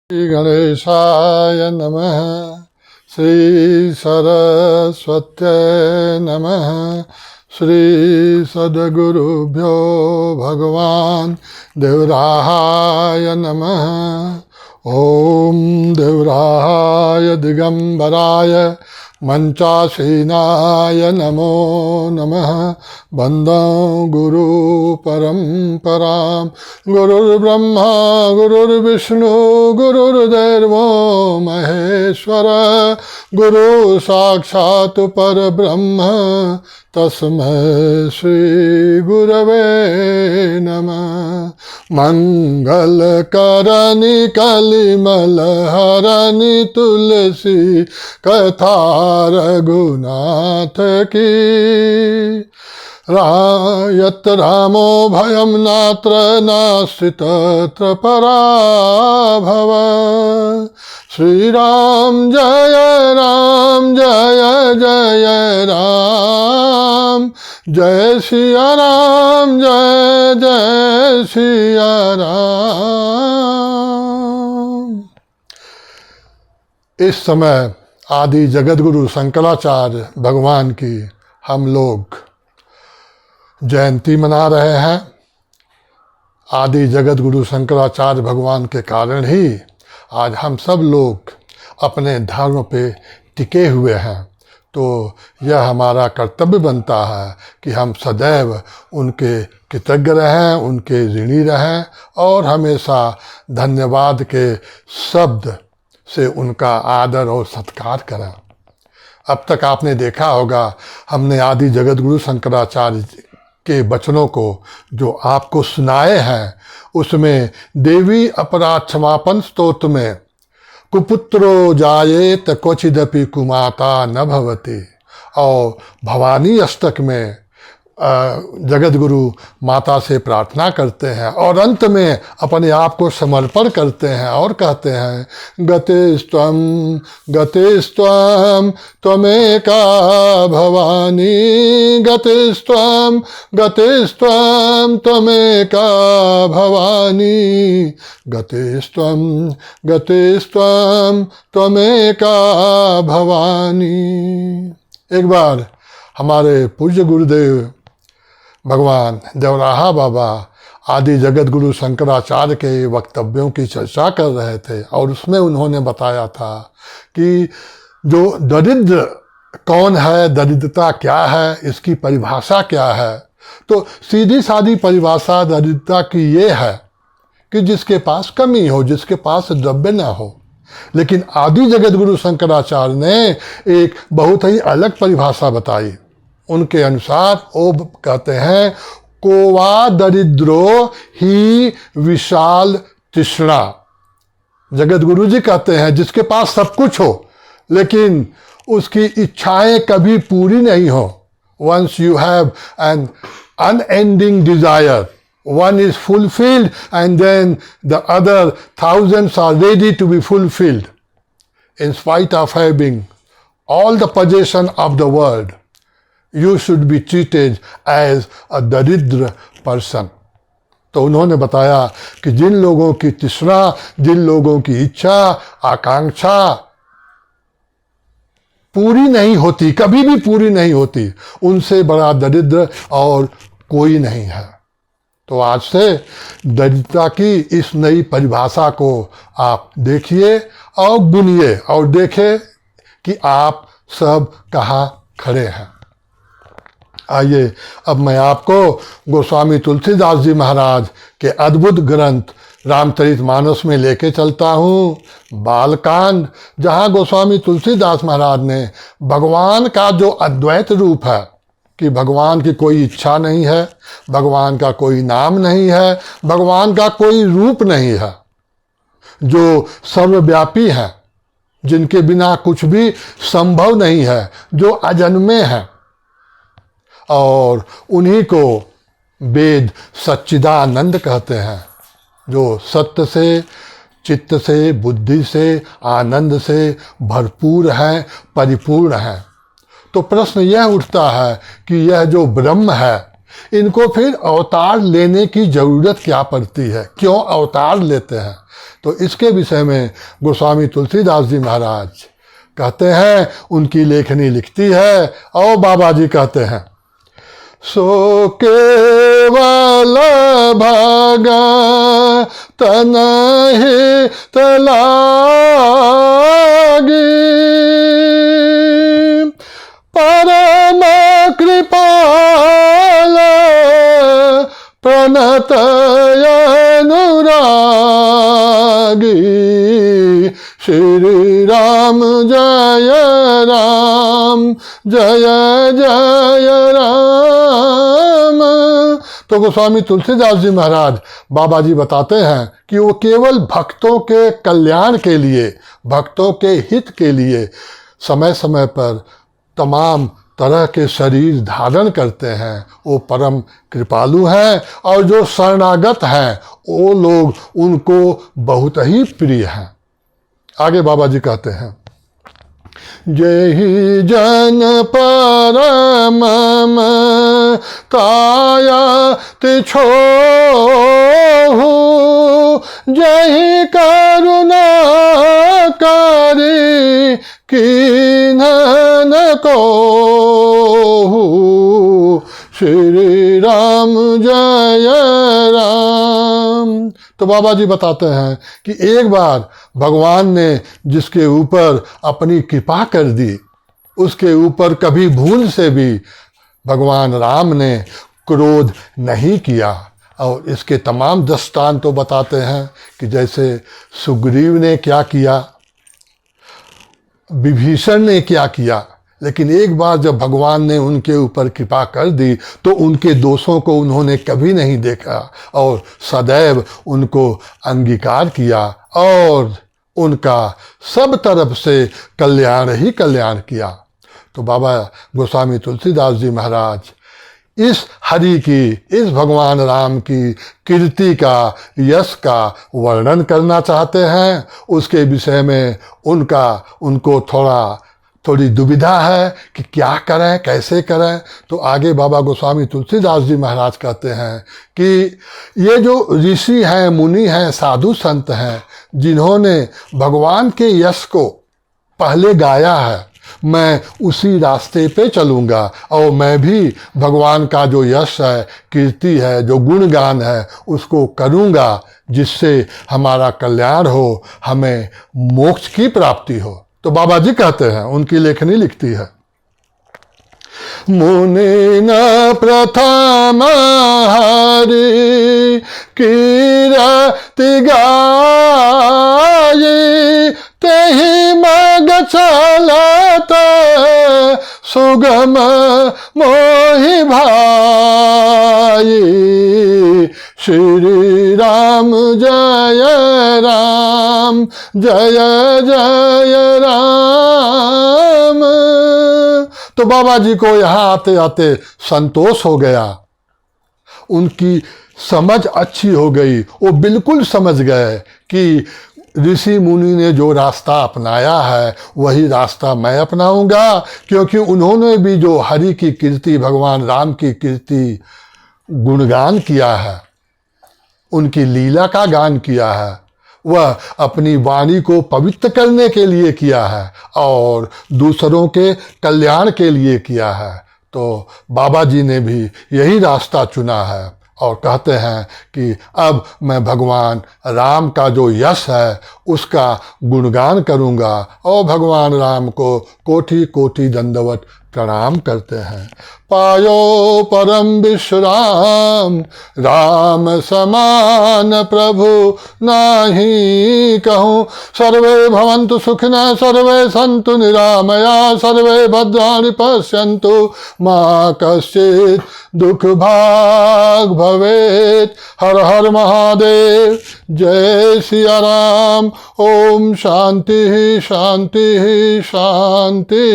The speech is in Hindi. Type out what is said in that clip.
श्री गणेशाय नमः। श्री सरस्वत्यै नमः। श्री सद्गुरुभ्यो भगवान देवराहाय नमः। ओम देवराहाय दिगंबराय मंचासीनाय नमो नमः। वंदे गुरु परंपरां। गुरुर्ब्रह्मा गुरुर्विष्णु गुरुर्देवो महेश्वर। गुरु साक्षात् परब्रह्म तस्मै श्री गुरवे नमः। मंगलकरणी कलिमलहरणी तुलसी कथा रघुनाथ की। यत् रामो भयं नात्र नास्ति तत्र पराभव। श्री राम जय जय राम। जय सिया राम जय सिया राम। इस समय आदि जगतगुरु शंकराचार्य भगवान की हम लोग जयंती मना रहे हैं। आदि जगत गुरु शंकराचार्य भगवान के कारण ही आज हम सब लोग अपने धर्म पे टिके हुए हैं। तो यह हमारा कर्तव्य बनता है कि हम सदैव उनके कृतज्ञ रहें, उनके ऋणी रहें और हमेशा धन्यवाद के शब्द से उनका आदर और सत्कार करें। अब तक आपने देखा होगा हमने आदि जगत गुरु शंकराचार्य के वचनों को जो आपको सुनाए हैं, उसमें देवी अपराध क्षमापन स्तोत्र में कुपुत्रो जायेत क्वचिदपि कुमाता न भवति और भवानी अष्टक में जगत गुरु माता से प्रार्थना करते हैं और अंत में अपने आप को समर्पण करते हैं और कहते हैं गतिस्त्वं त्वमेका भवानी। गतिस्त्वं त्वमेका भवानी। गतिस्त्वं त्वमेका भवानी। एक बार हमारे पूज्य गुरुदेव भगवान देवराहा बाबा आदि जगत गुरु शंकराचार्य के वक्तव्यों की चर्चा कर रहे थे और उसमें उन्होंने बताया था कि जो दरिद्र कौन है, दरिद्रता क्या है, इसकी परिभाषा क्या है। तो सीधी सादी परिभाषा दरिद्रता की ये है कि जिसके पास कमी हो, जिसके पास द्रव्य न हो। लेकिन आदि जगत गुरु शंकराचार्य ने एक बहुत ही अलग परिभाषा बताई। उनके अनुसार वो कहते हैं कोवा दरिद्रो ही विशाल तृष्णा। जगत गुरु जी कहते हैं जिसके पास सब कुछ हो लेकिन उसकी इच्छाएं कभी पूरी नहीं हो। Once you have an unending desire, one is fulfilled and then the other thousands are ready to be fulfilled. In spite of having all the possession of the world, you should be treated as a daridra person. तो उन्होंने बताया कि जिन लोगों की तृष्णा, जिन लोगों की इच्छा आकांक्षा पूरी नहीं होती, कभी भी पूरी नहीं होती, उनसे बड़ा दरिद्र और कोई नहीं है। तो आज से दरिद्रता की इस नई परिभाषा को आप देखिए और बुनिए और देखें कि आप सब कहाँ खड़े हैं। आइए अब मैं आपको गोस्वामी तुलसीदास जी महाराज के अद्भुत ग्रंथ रामचरितमानस में लेके चलता हूँ। बालकांड, जहाँ गोस्वामी तुलसीदास महाराज ने भगवान का जो अद्वैत रूप है कि भगवान की कोई इच्छा नहीं है, भगवान का कोई नाम नहीं है, भगवान का कोई रूप नहीं है, जो सर्वव्यापी है, जिनके बिना कुछ भी संभव नहीं है, जो अजन्मे हैं और उन्हीं को वेद सच्चिदानंद कहते हैं, जो सत्य से, चित्त से, बुद्धि से, आनंद से भरपूर हैं, परिपूर्ण हैं। तो प्रश्न यह उठता है कि यह जो ब्रह्म है, इनको फिर अवतार लेने की जरूरत क्या पड़ती है, क्यों अवतार लेते हैं? तो इसके विषय में गोस्वामी तुलसीदास जी महाराज कहते हैं, उनकी लेखनी लिखती है और बाबा जी कहते हैं, सो केवल भगतन हित लागी, परम कृपाल प्रणत अनुरागी, श्री राम जय राम जय जय राम। तो गोस्वामी तुलसीदास जी महाराज बाबा जी बताते हैं कि वो केवल भक्तों के कल्याण के लिए, भक्तों के हित के लिए समय समय पर तमाम तरह के शरीर धारण करते हैं। वो परम कृपालु हैं और जो शरणागत हैं वो लोग उनको बहुत ही प्रिय हैं। आगे बाबा जी कहते हैं, जेहि जन परम ताया तिछोहु, जहि करुणा करी कीन्हन कोहु, श्री राम जय राम। तो बाबा जी बताते हैं कि एक बार भगवान ने जिसके ऊपर अपनी कृपा कर दी, उसके ऊपर कभी भूल से भी भगवान राम ने क्रोध नहीं किया। और इसके तमाम दृष्टांत तो बताते हैं कि जैसे सुग्रीव ने क्या किया, विभीषण ने क्या किया, लेकिन एक बार जब भगवान ने उनके ऊपर कृपा कर दी तो उनके दोषों को उन्होंने कभी नहीं देखा और सदैव उनको अंगीकार किया और उनका सब तरफ से कल्याण ही कल्याण किया। तो बाबा गोस्वामी तुलसीदास जी महाराज इस हरि की, इस भगवान राम की कीर्ति का, यश का वर्णन करना चाहते हैं। उसके विषय में उनको थोड़ी दुविधा है कि क्या करें, कैसे करें। तो आगे बाबा गोस्वामी तुलसीदास जी महाराज कहते हैं कि ये जो ऋषि हैं, मुनि हैं, साधु संत हैं, जिन्होंने भगवान के यश को पहले गाया है, मैं उसी रास्ते पे चलूँगा और मैं भी भगवान का जो यश है, कीर्ति है, जो गुणगान है, उसको करूँगा, जिससे हमारा कल्याण हो, हमें मोक्ष की प्राप्ति हो। तो बाबा जी कहते हैं, उनकी लेखनी लिखती है, मुनि न प्रथम हरि कीरति गाये, तेहि मग चलत सुगम मोहि भाई, श्री राम जय राम जय जय राम। तो बाबा जी को यहाँ आते आते संतोष हो गया, उनकी समझ अच्छी हो गई। वो बिल्कुल समझ गए कि ऋषि मुनि ने जो रास्ता अपनाया है वही रास्ता मैं अपनाऊंगा, क्योंकि उन्होंने भी जो हरि की कीर्ति, भगवान राम की कीर्ति गुणगान किया है, उनकी लीला का गान किया है, वह अपनी वाणी को पवित्र करने के लिए किया है और दूसरों के कल्याण के लिए किया है। तो बाबा जी ने भी यही रास्ता चुना है और कहते हैं कि अब मैं भगवान राम का जो यश है उसका गुणगान करूँगा और भगवान राम को कोटि कोटि दंडवत प्रणाम करते हैं। पायो परम विश्राम, राम समान प्रभु नाही कहूँ। सर्वे भवन्तु सुखिनः, सर्वे सन्तु निरामया, सर्वे भद्राणि पश्यन्तु, मा कश्चित् दुख भाग भवेत्। हर हर महादेव, जय सिया राम। ओम शांति शांति शांति।